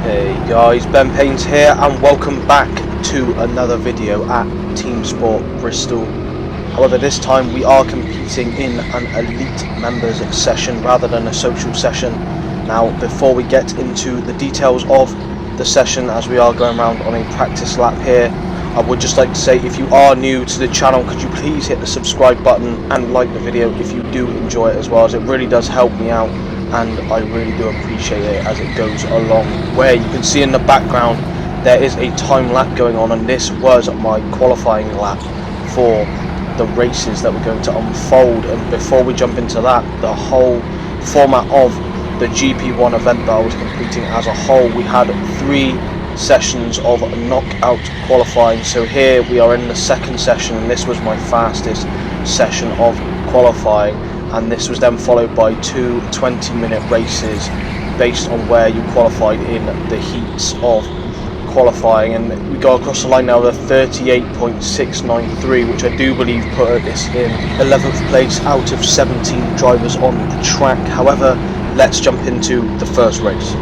Hey guys, Ben Paynes here and welcome back to another video at Teamsport Bristol. However, this time we are competing in an elite members session rather than a social session. Now, before we get into the details of the session, as we are going around on a practice lap here, I would just like to say, if you are new to the channel, could you please hit the subscribe button and like the video if you do enjoy it, as well, as it really does help me out and I really do appreciate it as it goes a long way. You can see in the background there is a time lap going on, and this was my qualifying lap for the races that were going to unfold. And before we jump into that, the whole format of the GP1 event that I was completing as a whole, we had 3 sessions of knockout qualifying. So here we are in the second session, and this was my fastest session of qualifying, and this was then followed by 2 20-minute races based on where you qualified in the heats of qualifying. And we go across the line now with a 38.693, which I do believe put us in 11th place out of 17 drivers on the track. However, let's jump into the first race.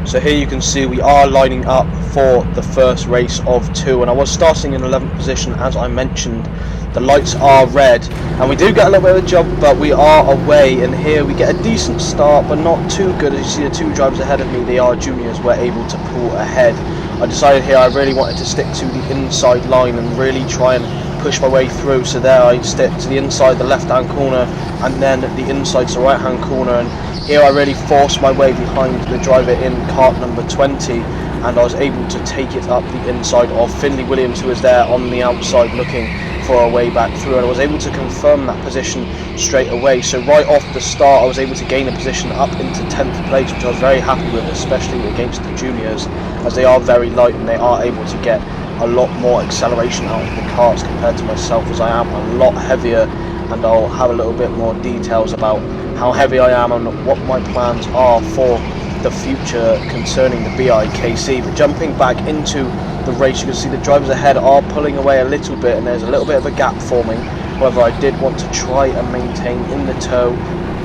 So here you can see we are lining up for the first race of 2, and I was starting in 11th position as I mentioned. The lights are red and we do get a little bit of a jump, but we are away, and here we get a decent start but not too good. As you see, the 2 drivers ahead of me, they are juniors, were able to pull ahead. I decided here I really wanted to stick to the inside line and really try and push my way through. So there I stick to the inside, the left hand corner, and then the inside to the right hand corner, and here I really forced my way behind the driver in kart number 20, and I was able to take it up the inside of Finley Williams, who was there on the outside looking for a way back through, and I was able to confirm that position straight away. So right off the start I was able to gain a position up into 10th place, which I was very happy with, especially against the juniors, as they are very light and they are able to get a lot more acceleration out of the karts compared to myself, as I am a lot heavier, and I'll have a little bit more details about how heavy I am and what my plans are for the future concerning the BIKC. But jumping back into the race, you can see the drivers ahead are pulling away a little bit and there's a little bit of a gap forming. However, I did want to try and maintain in the tow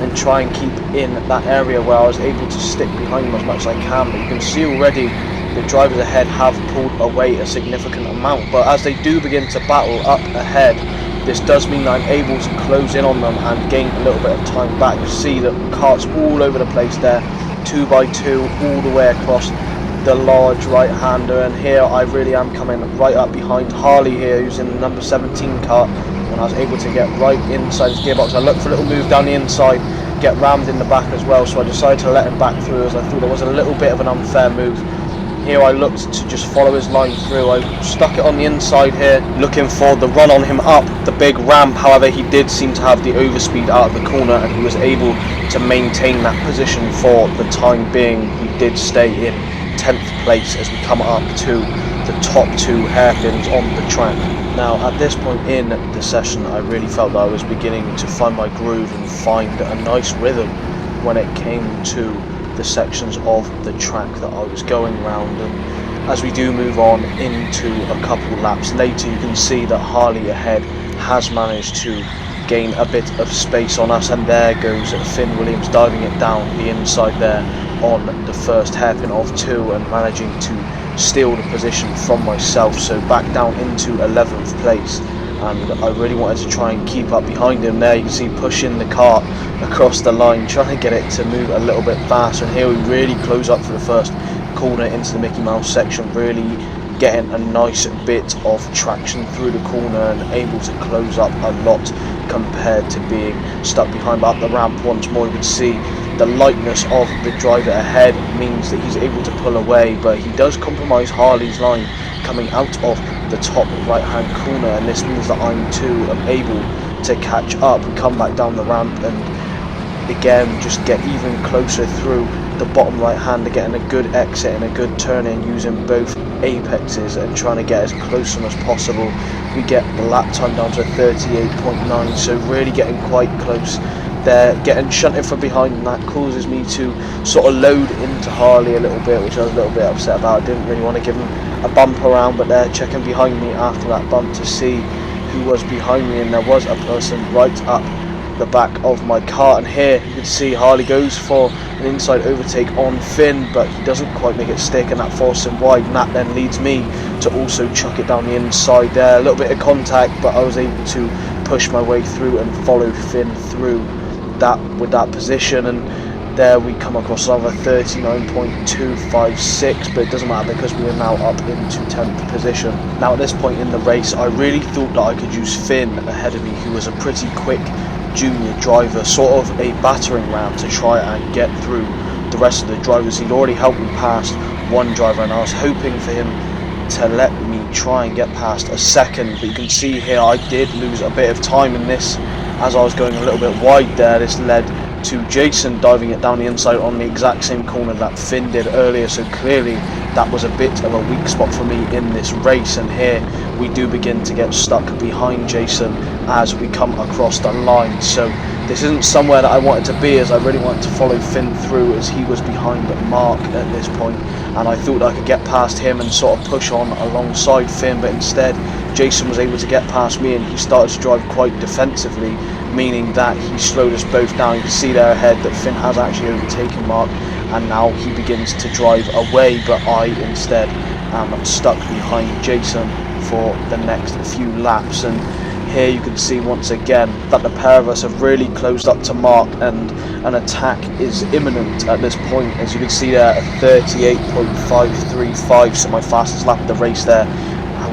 and try and keep in that area where I was able to stick behind them as much as I can. But you can see already the drivers ahead have pulled away a significant amount, but as they do begin to battle up ahead, this does mean that I'm able to close in on them and gain a little bit of time back. You see that karts all over the place there, 2 by 2 all the way across the large right hander, and here I really am coming right up behind Harley here, who's in the number 17 kart, and I was able to get right inside his gearbox. I looked for a little move down the inside, get rammed in the back as well, so I decided to let him back through, as I thought it was a little bit of an unfair move. Here I looked to just follow his line through. I stuck it on the inside here, looking for the run on him up the big ramp. However, he did seem to have the overspeed out of the corner, and he was able to maintain that position for the time being. We did stay in 10th place as we come up to the top 2 hairpins on the track. Now, at this point in the session, I really felt that I was beginning to find my groove and find a nice rhythm when it came to the sections of the track that I was going round. And as we do move on into a couple laps later, you can see that Harley ahead has managed to gain a bit of space on us, and there goes Finn Williams diving it down the inside there on the first hairpin of 2 and managing to steal the position from myself, so back down into 11th place. And I really wanted to try and keep up behind him there. You can see pushing the kart across the line, trying to get it to move a little bit faster, and here we really close up for the first corner into the Mickey Mouse section, really getting a nice bit of traction through the corner and able to close up a lot compared to being stuck behind. But up the ramp once more, you can see the lightness of the driver ahead means that he's able to pull away, but he does compromise Harley's line coming out of the top right hand corner, and this means that I'm too able to catch up and come back down the ramp and again just get even closer through the bottom right hander, getting a good exit and a good turn in using both apexes and trying to get as close to them as possible. We get the lap time down to 38.9, so really getting quite close. They're getting shunted from behind, and that causes me to sort of load into Harley a little bit, which I was a little bit upset about. I didn't really want to give him a bump around, but they're checking behind me after that bump to see who was behind me, and there was a person right up the back of my car. And here you can see Harley goes for an inside overtake on Finn, but he doesn't quite make it stick, and that forces him wide, and that then leads me to also chuck it down the inside there. A little bit of contact, but I was able to push my way through and follow Finn through that with that position. And there we come across another 39.256, but it doesn't matter because we are now up into 10th position. Now at this point in the race, I really thought that I could use Finn ahead of me, who was a pretty quick junior driver, sort of a battering ram to try and get through the rest of the drivers. He'd already helped me past one driver, and I was hoping for him to let me try and get past a second, but you can see here I did lose a bit of time in this as I was going a little bit wide there. This led to Jason diving it down the inside on the exact same corner that Finn did earlier, so clearly that was a bit of a weak spot for me in this race. And here we do begin to get stuck behind Jason as we come across the line. So this isn't somewhere that I wanted to be, as I really wanted to follow Finn through, as he was behind Mark at this point, and I thought I could get past him and sort of push on alongside Finn, but instead Jason was able to get past me, and he started to drive quite defensively, meaning that he slowed us both down. You can see there ahead that Finn has actually overtaken Mark, and now he begins to drive away, but I instead am stuck behind Jason for the next few laps. And here you can see once again that the pair of us have really closed up to Mark, and an attack is imminent at this point. As you can see there, a 38.535, so my fastest lap of the race there,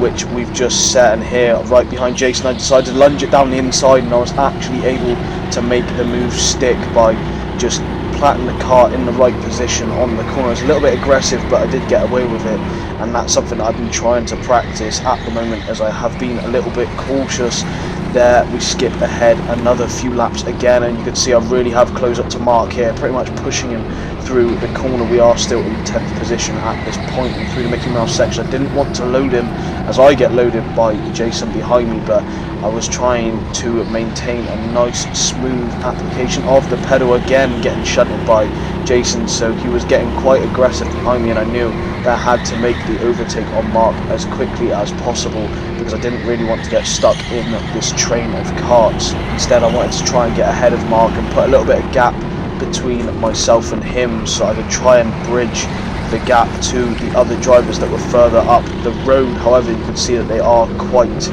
which we've just set. And here right behind Jason, I decided to lunge it down the inside, and I was actually able to make the move stick by just platting the car in the right position on the corner. It's a little bit aggressive, but I did get away with it, and that's something that I've been trying to practice at the moment, as I have been a little bit cautious. There we skip ahead another few laps again, and you can see I really have closed up to Mark here, pretty much pushing him through the corner. We are still in 10th position at this point, and through the Mickey Mouse section I didn't want to load him as I get loaded by Jason behind me, but I was trying to maintain a nice smooth application of the pedal, again getting shunted by Jason, so he was getting quite aggressive behind me, and I knew that I had to make the overtake on Mark as quickly as possible, because I didn't really want to get stuck in this train of karts. Instead I wanted to try and get ahead of Mark and put a little bit of gap between myself and him, so I could try and bridge the gap to the other drivers that were further up the road. However, you can see that they are quite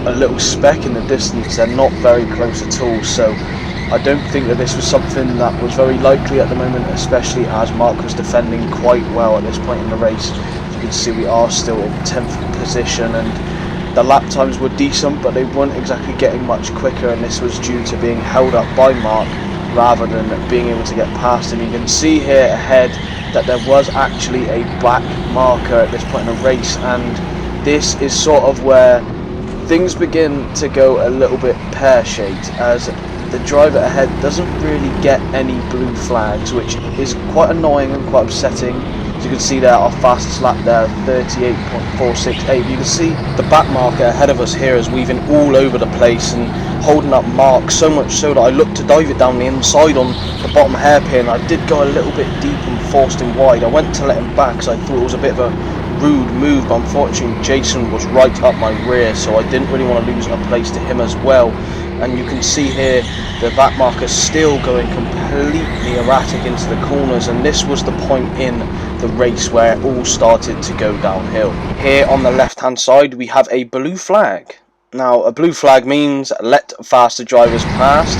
a little speck in the distance, they're not very close at all, so I don't think that this was something that was very likely at the moment, especially as Mark was defending quite well at this point in the race. As you can see, we are still in 10th position, and the lap times were decent, but they weren't exactly getting much quicker, and this was due to being held up by Mark rather than being able to get past him. You can see here ahead that there was actually a black marker at this point in the race, and this is sort of where things begin to go a little bit pear-shaped, as the driver ahead doesn't really get any blue flags, which is quite annoying and quite upsetting. As you can see there, our fastest lap there, 38.468. You can see the back marker ahead of us here is weaving all over the place and holding up Mark, so much so that I looked to dive it down the inside on the bottom hairpin. I did go a little bit deep and forced him wide. I went to let him back because I thought it was a bit of a rude move, but unfortunately Jason was right up my rear, so I didn't really want to lose a place to him as well. And you can see here the back marker still going completely erratic into the corners, and this was the point in the race where it all started to go downhill. Here on the left hand side we have a blue flag. Now a blue flag means let faster drivers past.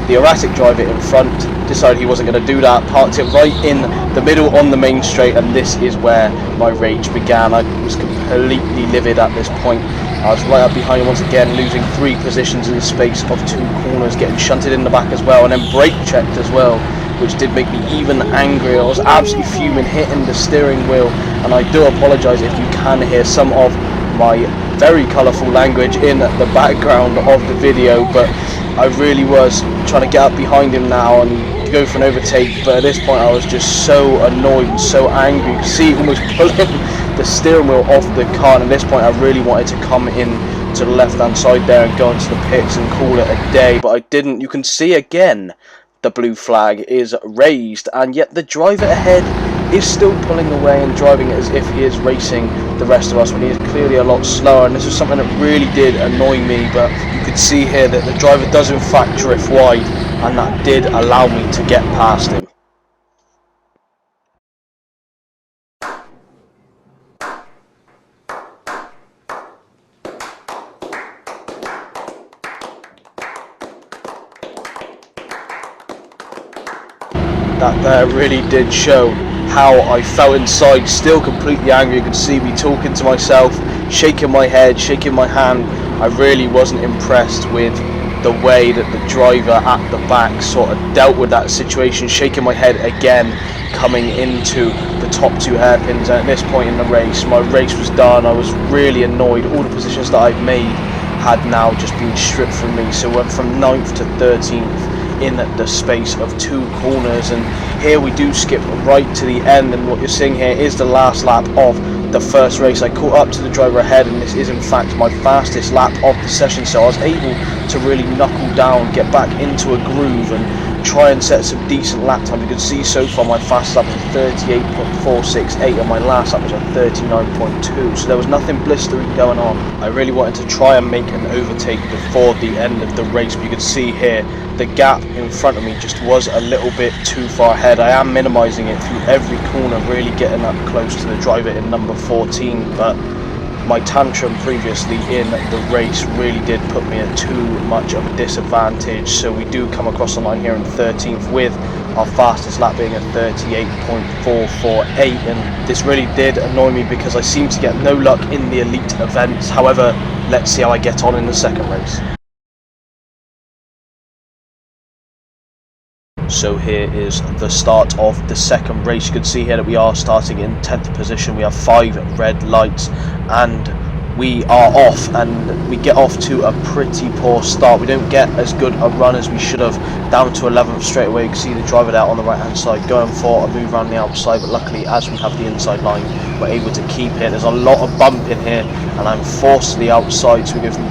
The erratic driver in front decided he wasn't going to do that, parked it right in the middle on the main straight, and this is where my rage began. I was completely livid at this point. I was right up behind him once again, losing 3 positions in the space of 2 corners, getting shunted in the back as well, and then brake checked as well, which did make me even angrier. I was absolutely fuming, hitting the steering wheel, and I do apologise if you can hear some of my very colourful language in the background of the video, but I really was trying to get up behind him now and go for an overtake, but at this point I was just so annoyed and so angry. You can see almost pulling the steering wheel off the car, and at this point I really wanted to come in to the left hand side there and go into the pits and call it a day, but I didn't. You can see again the blue flag is raised, and yet the driver ahead is still pulling away and driving it as if he is racing the rest of us when he is clearly a lot slower, and this is something that really did annoy me. But you can see here that the driver does in fact drift wide, and that did allow me to get past him. That there really did show how I felt inside, still completely angry. You could see me talking to myself, shaking my head, shaking my hand. I really wasn't impressed with the way that the driver at the back sort of dealt with that situation, shaking my head again, coming into the top two hairpins. And at this point in the race, my race was done. I was really annoyed. All the positions that I'd made had now just been stripped from me. So went from 9th to 13th in the space of 2 corners, and here we do skip right to the end, and what you're seeing here is the last lap of the first race. I caught up to the driver ahead, and this is in fact my fastest lap of the session, so I was able to really knuckle down, get back into a groove and try and set some decent lap time. You can see so far my fastest lap was 38.468 and my last lap was at 39.2, so there was nothing blistering going on. I really wanted to try and make an overtake before the end of the race, but you can see here the gap in front of me just was a little bit too far ahead. I am minimising it through every corner, really getting up close to the driver in number 14, but my tantrum previously in the race really did put me at too much of a disadvantage. So we do come across the line here in 13th with our fastest lap being at 38.448, and this really did annoy me because I seem to get no luck in the elite events. However, let's see how I get on in the second race. So here is the start of the second race. You can see here that we are starting in 10th position. We have 5 red lights and we are off, and we get off to a pretty poor start. We don't get as good a run as we should have, down to 11th straight away. You can see the driver there on the right hand side going for a move around the outside, but luckily as we have the inside line we're able to keep it. There's a lot of bump in here and I'm forced to the outside, so we go from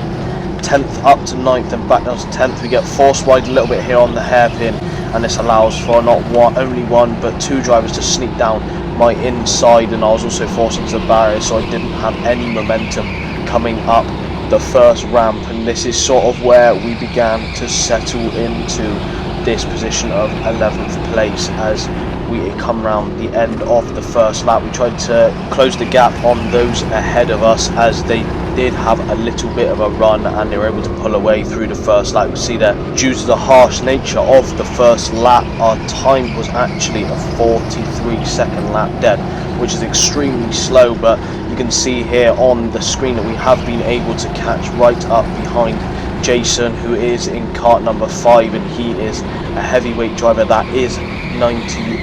10th up to 9th and back down to 10th. We get forced wide a little bit here on the hairpin, and this allows for not only one but 2 drivers to sneak down my inside, and I was also forced into the barrier, so I didn't have any momentum coming up the first ramp. And this is sort of where we began to settle into this position of 11th place as we come round the end of the first lap. We tried to close the gap on those ahead of us as they did have a little bit of a run and they were able to pull away through the first lap. You see that due to the harsh nature of the first lap, our time was actually a 43-second lap dead, which is extremely slow, but you can see here on the screen that we have been able to catch right up behind Jason, who is in kart number 5, and he is a heavyweight driver that is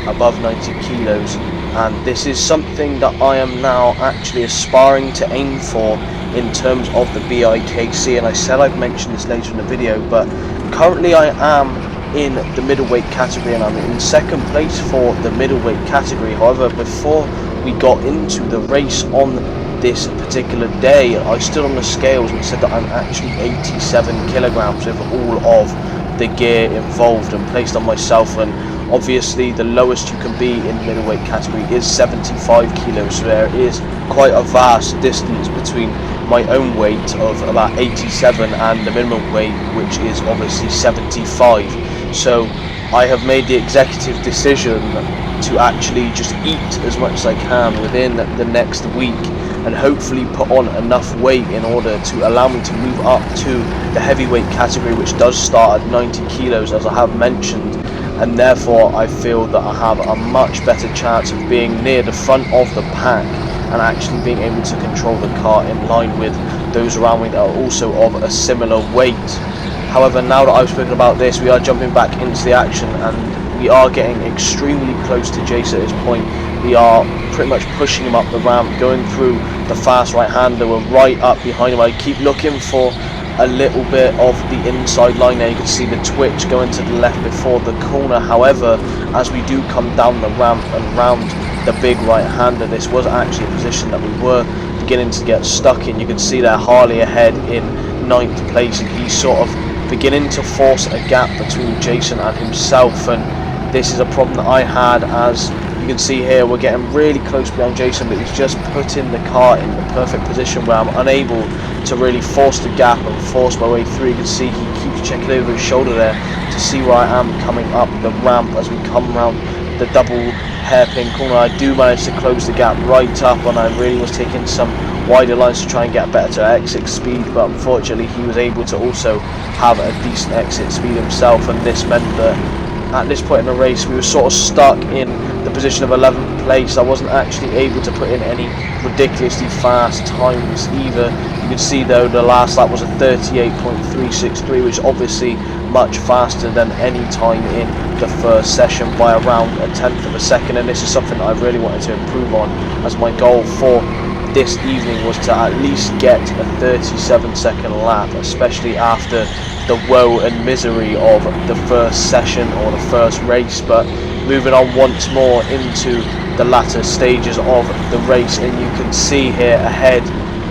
above 90 kilos, and this is something that I am now actually aspiring to aim for in terms of the BIKC. And I said I'd mention this later in the video, but currently I am in the middleweight category and I'm in second place for the middleweight category. However, before we got into the race on this particular day, I stood on the scales and said that I'm actually 87 kilograms with all of the gear involved and placed on myself, and obviously the lowest you can be in the middleweight category is 75 kilos, so there is quite a vast distance between my own weight of about 87 and the minimum weight, which is obviously 75. So I have made the executive decision to actually just eat as much as I can within the next week and hopefully put on enough weight in order to allow me to move up to the heavyweight category, which does start at 90 kilos as I have mentioned, and therefore I feel that I have a much better chance of being near the front of the pack and actually being able to control the car in line with those around me that are also of a similar weight. However, now that I've spoken about this, we are jumping back into the action and we are getting extremely close to Jason at this point. We are pretty much pushing him up the ramp, going through the fast right-hander. We're right up behind him. I keep looking for a little bit of the inside line there. You can see the twitch going to the left before the corner. However, as we do come down the ramp and round the big right-hander, this was actually a position that we were beginning to get stuck in. You can see there Harley ahead in 9th place, and he's sort of beginning to force a gap between Jason and himself, and this is a problem that I had as You can see here we're getting really close behind Jason, but he's just putting the car in the perfect position where I'm unable to really force the gap and force my way through. You can see he keeps checking over his shoulder there to see where I am coming up the ramp as we come around the double hairpin corner. I do manage to close the gap right up, and I really was taking some wider lines to try and get a better exit speed, but unfortunately he was able to also have a decent exit speed himself, and this meant that at this point in the race we were sort of stuck in the position of 11th place. I wasn't actually able to put in any ridiculously fast times either. You can see though the last lap was a 38.363, which is obviously much faster than any time in the first session by around a tenth of a second, and this is something that I really wanted to improve on, as my goal for this evening was to at least get a 37-second lap, especially after the woe and misery of the first session or the first race. But moving on once more into the latter stages of the race, and you can see here ahead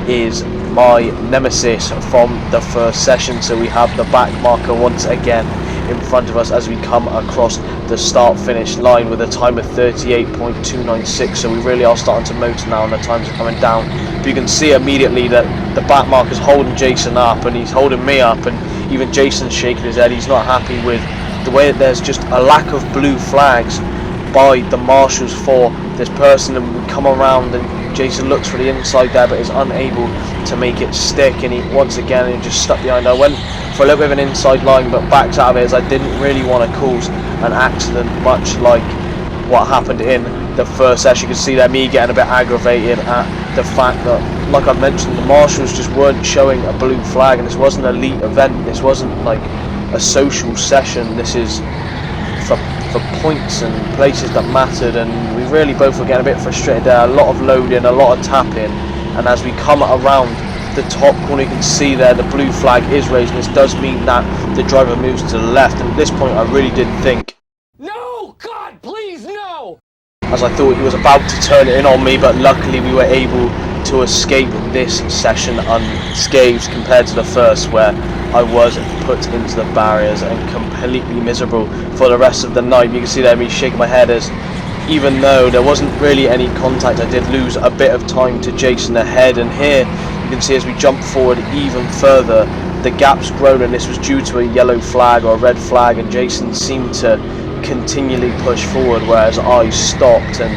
is my nemesis from the first session. So we have the back marker once again in front of us as we come across the start finish line with a time of 38.296. so we really are starting to motor now and the times are coming down. But you can see immediately that the back marker is holding Jason up, and he's holding me up, and even Jason's shaking his head. He's not happy with the way that there's just a lack of blue flags by the marshals for this person, and we come around and Jason looks for the inside there but is unable to make it stick, and he once again is just stuck behind. I went for a little bit of an inside line but backed out of it as I didn't really want to cause an accident, much like what happened in the first session. You can see there me getting a bit aggravated at the fact that, like I mentioned, the marshals just weren't showing a blue flag, and this wasn't an elite event, this wasn't like a social session, this is for points and places that mattered, and we really both were getting a bit frustrated there. A lot of loading, a lot of tapping, and as we come around the top corner you can see there the blue flag is raised, and this does mean that the driver moves to the left, and at this point I really did think, no, God, please, no! as I thought he was about to turn it in on me, but luckily we were able to escape this session unscathed compared to the first, where I was put into the barriers and completely miserable for the rest of the night. You can see there me shaking my head, as even though there wasn't really any contact, I did lose a bit of time to Jason ahead, and here you can see as we jump forward even further the gap's grown, and this was due to a yellow flag or a red flag, and Jason seemed to continually push forward whereas I stopped, and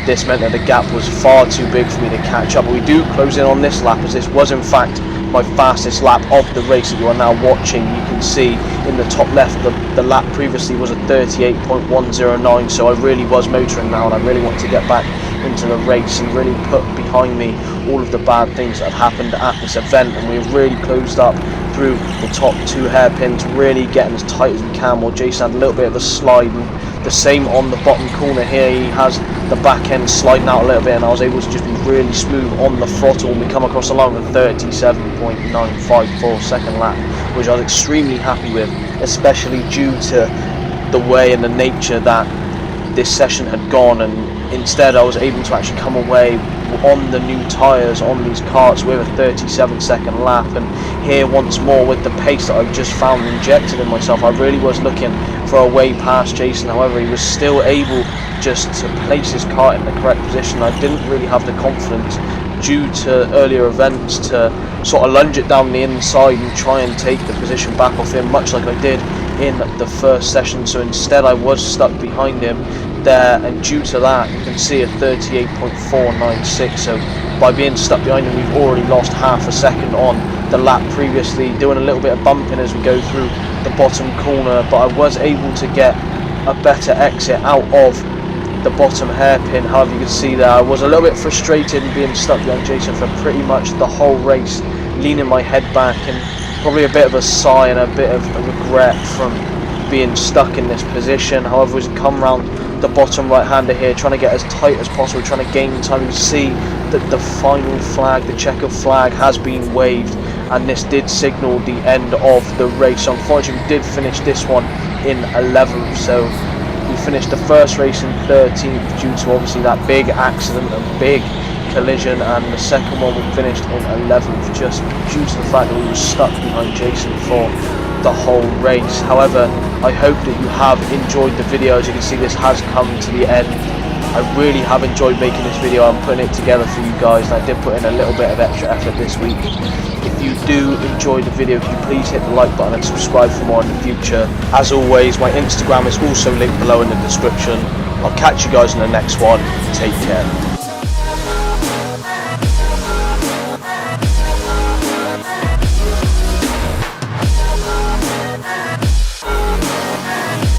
this meant that the gap was far too big for me to catch up. But we do close in on this lap, as this was in fact my fastest lap of the race that you are now watching. You can see in the top left the lap previously was a 38.109, so I really was motoring now, and I really want to get back into the race and really put behind me all of the bad things that have happened at this event. And we've really closed up through the top two hairpins, really getting as tight as we can, while Jason had a little bit of a slide, and the same on the bottom corner here. He has the back end sliding out a little bit, and I was able to just be really smooth on the throttle, and we come across the line with a 37.954 second lap, which I was extremely happy with, especially due to the way and the nature that this session had gone, and instead I was able to actually come away on the new tyres on these karts with a 37-second lap. And here once more with the pace that I've just found injected in myself, I really was looking for a way past Jason. However, he was still able just to place his kart in the correct position. I didn't really have the confidence due to earlier events to sort of lunge it down the inside and try and take the position back off him, much like I did in the first session. So instead I was stuck behind him there, and due to that you can see a 38.496. so by being stuck behind him we've already lost half a second on the lap previously, doing a little bit of bumping as we go through the bottom corner, but I was able to get a better exit out of the bottom hairpin. However, you can see there I was a little bit frustrated in being stuck behind Jason for pretty much the whole race, leaning my head back, and probably a bit of a sigh and a bit of a regret from being stuck in this position. However, as we come round the bottom right hander here, trying to get as tight as possible, trying to gain time, you see that the final flag, the checkered flag, has been waved, and this did signal the end of the race. Unfortunately we did finish this one in 11th, so we finished the first race in 13th due to obviously that big accident and big collision, and the second one we finished in 11th just due to the fact that we were stuck behind Jason for the whole race. However, I hope that you have enjoyed the video. As you can see, this has come to the end I really have enjoyed making this video and putting it together for you guys, and I did put in a little bit of extra effort this week. If you do enjoy the video, can you please hit the like button and subscribe for more in the future. As always, my Instagram is also linked below in the description. I'll catch you guys in the next one. Take care.